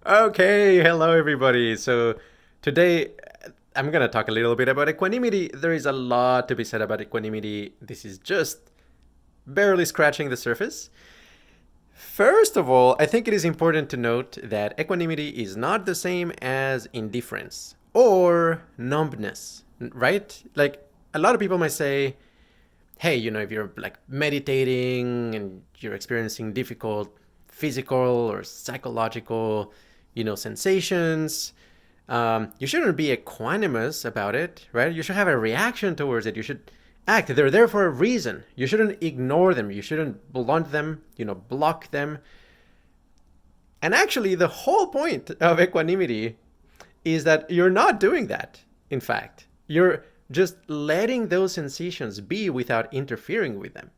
Okay, hello everybody. So today I'm gonna talk a little bit about equanimity. There is a lot to be said about equanimity. This is just barely scratching the surface. First of all, I think it is important to note that equanimity is not the same as indifference or numbness, right? Like a lot of people might say, hey, if you're like meditating and you're experiencing difficult physical or psychological, sensations, you shouldn't be equanimous about it, right? You should have a reaction towards it. You should act. They're there for a reason. You shouldn't ignore them. You shouldn't blunt them, block them. And actually, the whole point of equanimity is that you're not doing that, in fact. You're just letting those sensations be without interfering with them.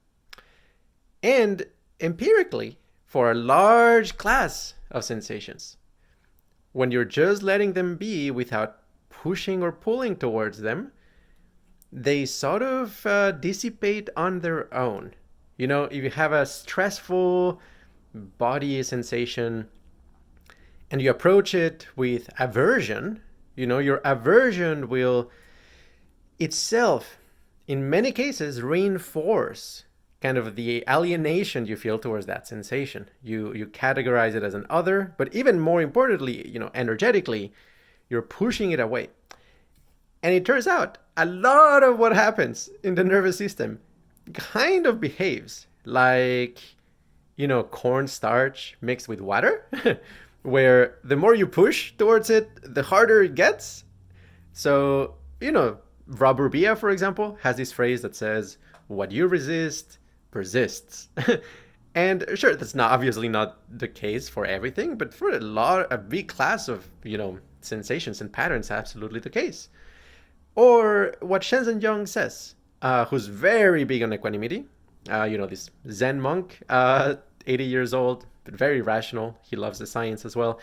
And empirically, for a large class of sensations, when you're just letting them be without pushing or pulling towards them, they sort of dissipate on their own. If you have a stressful body sensation and you approach it with aversion, your aversion will itself, in many cases, reinforce kind of the alienation you feel towards that sensation. You categorize it as an other, but even more importantly, energetically, you're pushing it away. And it turns out a lot of what happens in the nervous system kind of behaves like, cornstarch mixed with water, where the more you push towards it, the harder it gets. So, Rob Rubia, for example, has this phrase that says, what you resist persists. And sure, that's not obviously not the case for everything, but for a big class of, sensations and patterns, absolutely the case. Or what Shenzhen Young says, who's very big on equanimity, this Zen monk, 80 years old, but very rational. He loves the science as well.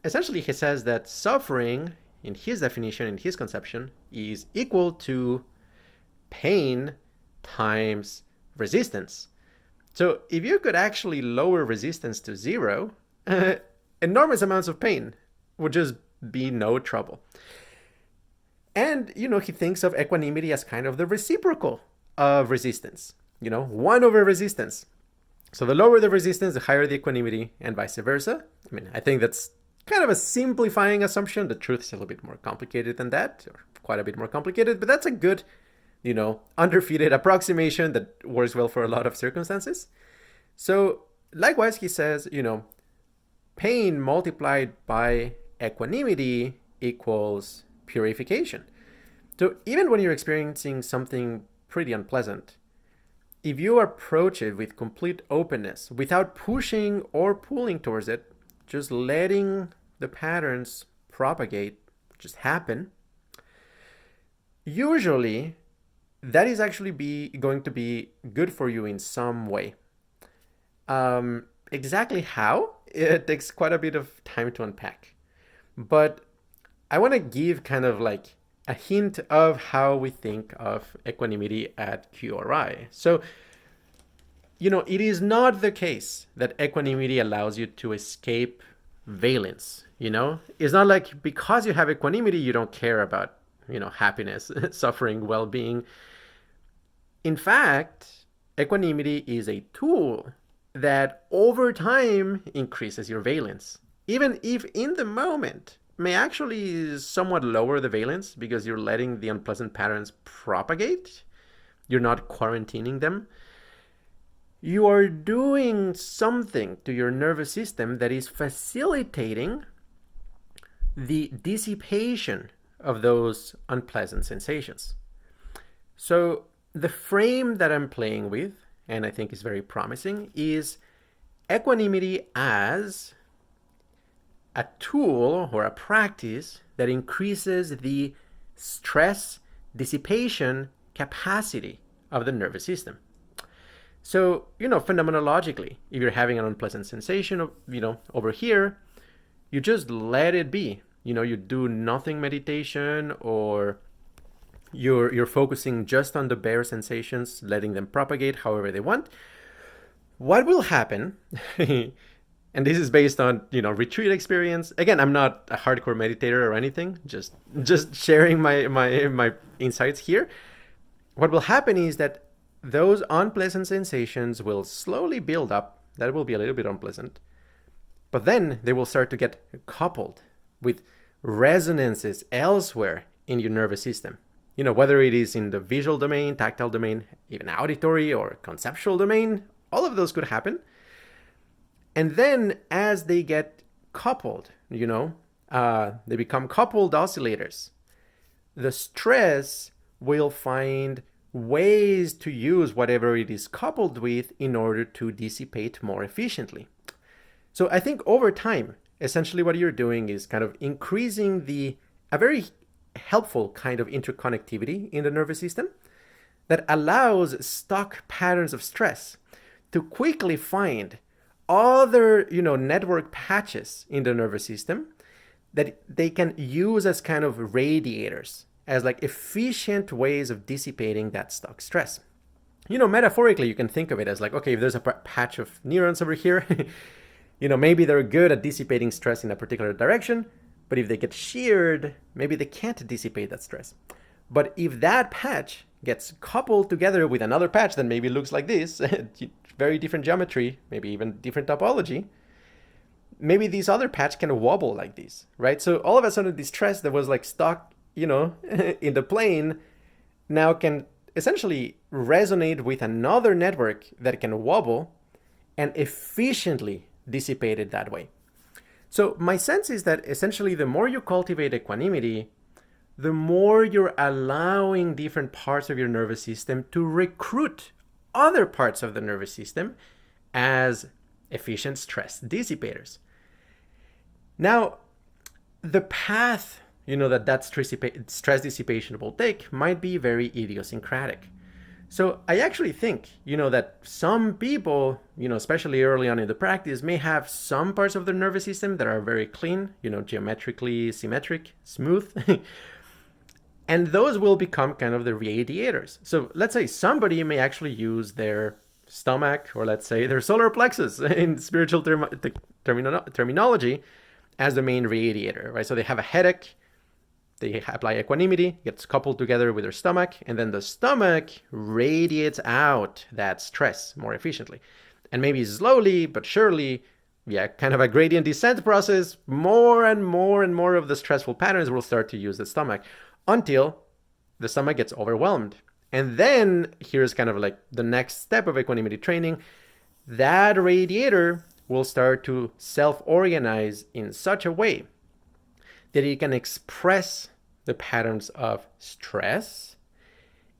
Essentially, he says that suffering, in his definition, in his conception, is equal to pain times resistance. So if you could actually lower resistance to zero, enormous amounts of pain would just be no trouble. And, he thinks of equanimity as kind of the reciprocal of resistance, one over resistance. So the lower the resistance, the higher the equanimity, and vice versa. I mean, I think that's kind of a simplifying assumption. The truth is a little bit more complicated than that, or quite a bit more complicated, but that's a good, undefeated approximation that works well for a lot of circumstances. So likewise, he says, pain multiplied by equanimity equals purification. So even when you're experiencing something pretty unpleasant, if you approach it with complete openness, without pushing or pulling towards it, just letting the patterns propagate, just happen, usually that is actually going to be good for you in some way. Exactly how? It takes quite a bit of time to unpack. But I want to give kind of like a hint of how we think of equanimity at QRI. So, it is not the case that equanimity allows you to escape valence. It's not like because you have equanimity, you don't care about, happiness, suffering, well being. In fact, equanimity is a tool that over time increases your valence. Even if in the moment may actually somewhat lower the valence because you're letting the unpleasant patterns propagate, you're not quarantining them. You are doing something to your nervous system that is facilitating the dissipation of those unpleasant sensations. So the frame that I'm playing with, and I think is very promising, is equanimity as a tool or a practice that increases the stress dissipation capacity of the nervous system. So, phenomenologically, if you're having an unpleasant sensation, over here, you just let it be. You do nothing meditation, or you're focusing just on the bare sensations, letting them propagate however they want. What will happen And this is based on, retreat experience. Again, I'm not a hardcore meditator or anything, just sharing my insights here. What will happen is that those unpleasant sensations will slowly build up. That will be a little bit unpleasant. But then they will start to get coupled with resonances elsewhere in your nervous system. Whether it is in the visual domain, tactile domain, even auditory or conceptual domain, all of those could happen. And then as they get coupled, they become coupled oscillators. The stress will find ways to use whatever it is coupled with in order to dissipate more efficiently. So I think over time, essentially what you're doing is kind of increasing a very helpful kind of interconnectivity in the nervous system that allows stuck patterns of stress to quickly find other, network patches in the nervous system that they can use as kind of radiators, as like efficient ways of dissipating that stuck stress. Metaphorically, you can think of it as like, okay, if there's a patch of neurons over here, maybe they're good at dissipating stress in a particular direction, but if they get sheared, maybe they can't dissipate that stress. But if that patch gets coupled together with another patch that maybe looks like this, very different geometry, maybe even different topology, maybe this other patch can wobble like this, right? So all of a sudden, this stress that was like stuck, in the plane now can essentially resonate with another network that can wobble and efficiently dissipate it that way. So my sense is that essentially the more you cultivate equanimity, the more you're allowing different parts of your nervous system to recruit other parts of the nervous system as efficient stress dissipators. Now, the path, that stress dissipation will take might be very idiosyncratic. So I actually think, that some people, especially early on in the practice, may have some parts of their nervous system that are very clean, geometrically symmetric, smooth. And those will become kind of the radiators. So let's say somebody may actually use their stomach, or let's say their solar plexus in spiritual terminology, as the main radiator, right? So they have a headache, they apply equanimity, gets coupled together with their stomach, and then the stomach radiates out that stress more efficiently. And maybe slowly but surely, kind of a gradient descent process, more and more and more of the stressful patterns will start to use the stomach until the stomach gets overwhelmed. And then here's kind of like the next step of equanimity training. That radiator will start to self-organize in such a way that it can express the patterns of stress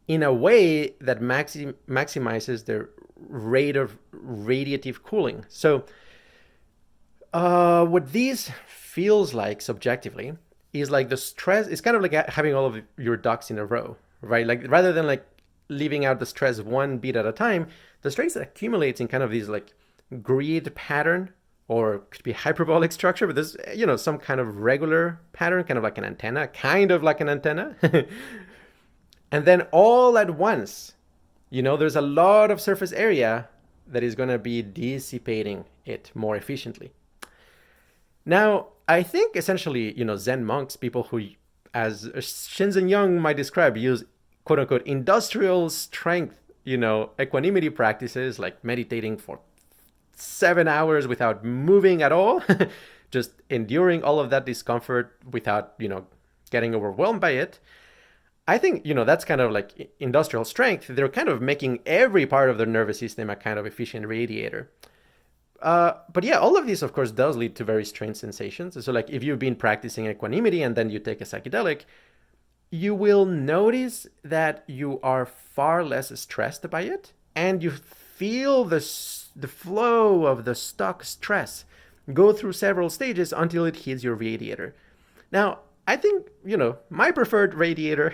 in a way that maximizes the rate of radiative cooling. So what this feels like subjectively is like the stress, it's kind of like having all of your ducks in a row, right? Like rather than like leaving out the stress one beat at a time, the stress accumulates in kind of these like grid pattern, or could be hyperbolic structure, but there's, some kind of regular pattern, kind of like an antenna. And then all at once, there's a lot of surface area that is going to be dissipating it more efficiently. Now, I think essentially, Zen monks, people who, as Shinzen Young might describe, use quote unquote industrial strength, equanimity practices like meditating for 7 hours without moving at all, just enduring all of that discomfort without, getting overwhelmed by it. I think, that's kind of like industrial strength. They're kind of making every part of their nervous system a kind of efficient radiator. But yeah, all of this, of course, does lead to very strange sensations. So like if you've been practicing equanimity and then you take a psychedelic, you will notice that you are far less stressed by it, and you feel the flow of the stuck stress go through several stages until it hits your radiator. Now, I think, my preferred radiator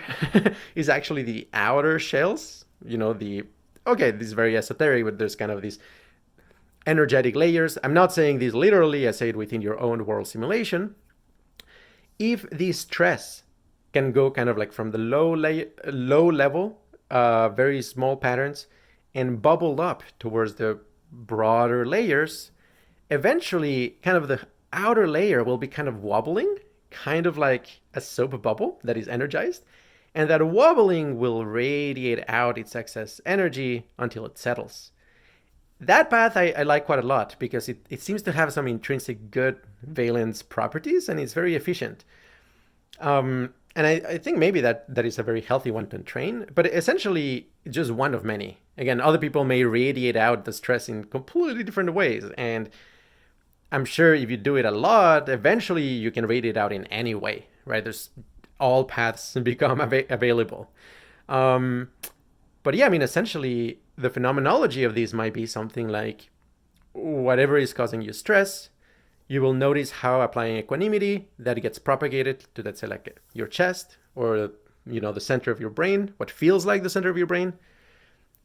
is actually the outer shells, this is very esoteric, but there's kind of these energetic layers. I'm not saying this literally, I say it within your own world simulation. If this stress can go kind of like from the low level, very small patterns, and bubble up towards the broader layers, eventually kind of the outer layer will be kind of wobbling, kind of like a soap bubble that is energized. And that wobbling will radiate out its excess energy until it settles. That path I like quite a lot because it seems to have some intrinsic good valence properties and it's very efficient. And I think maybe that is a very healthy one to train, but essentially just one of many. Again, other people may radiate out the stress in completely different ways. And I'm sure if you do it a lot, eventually you can radiate out in any way, right? There's all paths become available. But yeah, I mean, essentially, the phenomenology of these might be something like whatever is causing you stress, you will notice how applying equanimity that gets propagated to, let's say, like your chest or the center of your brain, what feels like the center of your brain,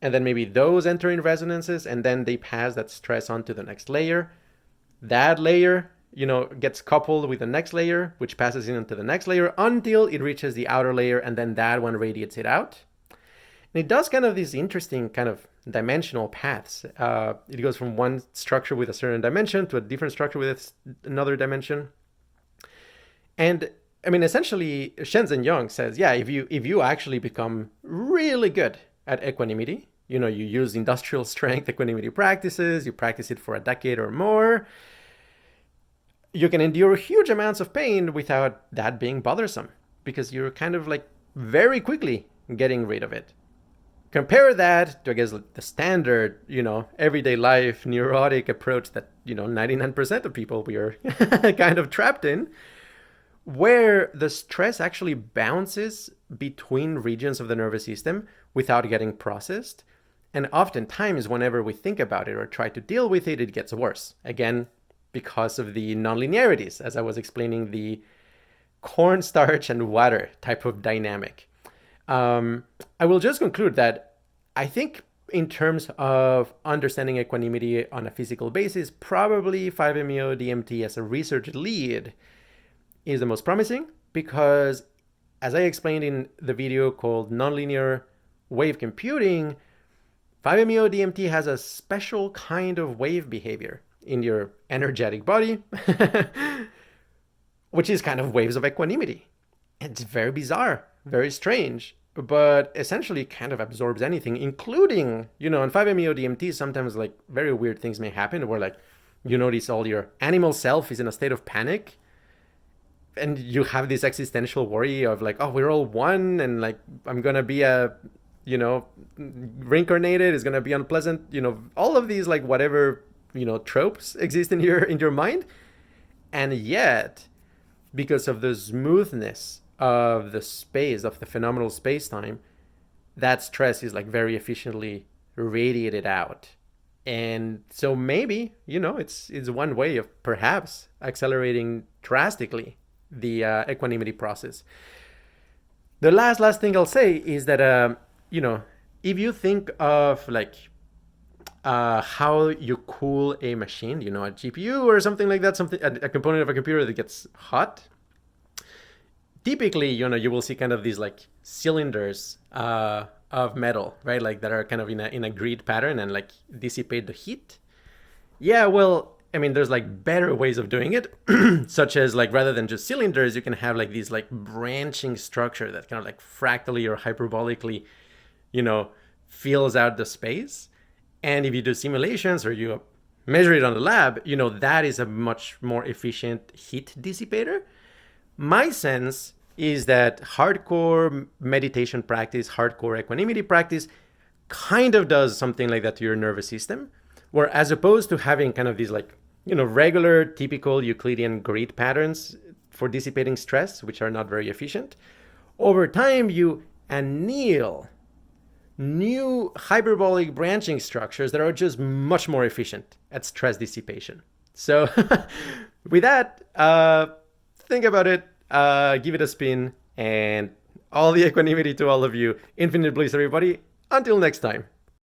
and then maybe those enter in resonances, and then they pass that stress on to the next layer. That layer, gets coupled with the next layer, which passes into the next layer until it reaches the outer layer, and then that one radiates it out. And it does kind of these interesting kind of dimensional paths. It goes from one structure with a certain dimension to a different structure with another dimension. And I mean, essentially, Shenzhen Yang says, yeah, if you actually become really good at equanimity, you use industrial strength equanimity practices, you practice it for a decade or more, you can endure huge amounts of pain without that being bothersome because you're kind of like very quickly getting rid of it. Compare that to, I guess, the standard, everyday life neurotic approach that, 99% of people we are kind of trapped in, where the stress actually bounces between regions of the nervous system without getting processed. And oftentimes, whenever we think about it or try to deal with it, it gets worse. Again, because of the nonlinearities, as I was explaining, the cornstarch and water type of dynamic. I will just conclude that I think in terms of understanding equanimity on a physical basis, probably 5-MeO DMT as a research lead is the most promising because, as I explained in the video called Nonlinear Wave Computing, 5-MeO DMT has a special kind of wave behavior in your energetic body, which is kind of waves of equanimity. It's very bizarre, very strange, but essentially kind of absorbs anything, including, in 5-MeO DMT, sometimes like very weird things may happen where like you notice all your animal self is in a state of panic and you have this existential worry of like, oh, we're all one and like I'm gonna be reincarnated, is gonna be unpleasant, all of these like whatever, tropes exist in your mind. And yet, because of the smoothness of the space, of the phenomenal space-time, that stress is like very efficiently radiated out. And so maybe, it's one way of perhaps accelerating drastically the equanimity process. The last thing I'll say is that, if you think of like how you cool a machine, a GPU or something like that, a component of a computer that gets hot, typically, you will see kind of these like cylinders of metal, right? Like that are kind of in a grid pattern and like dissipate the heat. Yeah, well, I mean, there's like better ways of doing it, such as like rather than just cylinders, you can have like these like branching structure that kind of like fractally or hyperbolically, fills out the space. And if you do simulations or you measure it on the lab, that is a much more efficient heat dissipator. My sense is that hardcore meditation practice, hardcore equanimity practice kind of does something like that to your nervous system, where as opposed to having kind of these like, regular typical Euclidean grid patterns for dissipating stress, which are not very efficient, over time you anneal new hyperbolic branching structures that are just much more efficient at stress dissipation. So with that, think about it, give it a spin, and all the equanimity to all of you. Infinite bliss, everybody. Until next time.